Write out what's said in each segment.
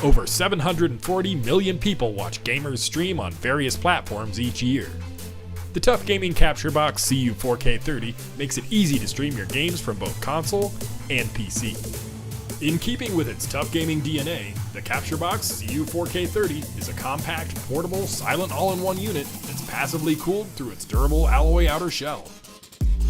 Over 740 million people watch gamers stream on various platforms each year. The TUF Gaming Capture Box-CU4K30 makes it easy to stream your games from both console and PC. In keeping with its TUF Gaming DNA, the Capture Box-CU4K30 is a compact, portable, silent all-in-one unit that's passively cooled through its durable alloy outer shell.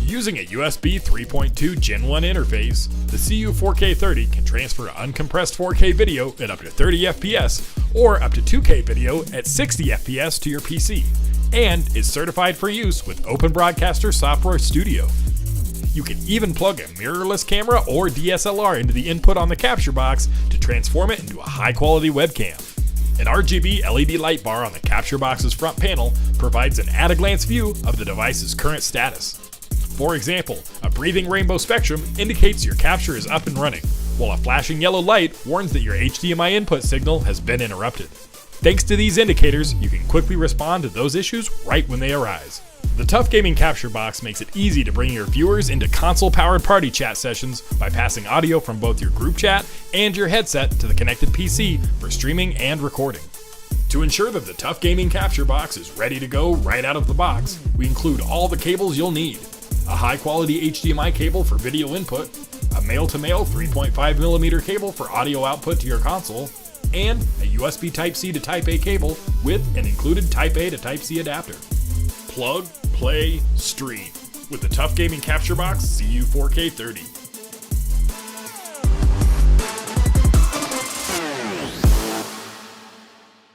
Using a USB 3.2 Gen 1 interface, the CU4K30 can transfer uncompressed 4K video at up to 30 FPS or up to 2K video at 60 FPS to your PC, and is certified for use with Open Broadcaster Software Studio. You can even plug a mirrorless camera or DSLR into the input on the Capture Box to transform it into a high-quality webcam. An RGB LED light bar on the Capture Box's front panel provides an at-a-glance view of the device's current status. For example, a breathing rainbow spectrum indicates your capture is up and running, while a flashing yellow light warns that your HDMI input signal has been interrupted. Thanks to these indicators, you can quickly respond to those issues right when they arise. The TUF Gaming Capture Box makes it easy to bring your viewers into console-powered party chat sessions by passing audio from both your group chat and your headset to the connected PC for streaming and recording. To ensure that the TUF Gaming Capture Box is ready to go right out of the box, we include all the cables you'll need. A high-quality HDMI cable for video input, a male-to-male 3.5mm cable for audio output to your console, and a USB Type-C to Type-A cable with an included Type-A to Type-C adapter. Plug, play, stream with the TUF Gaming Capture Box CU4K30.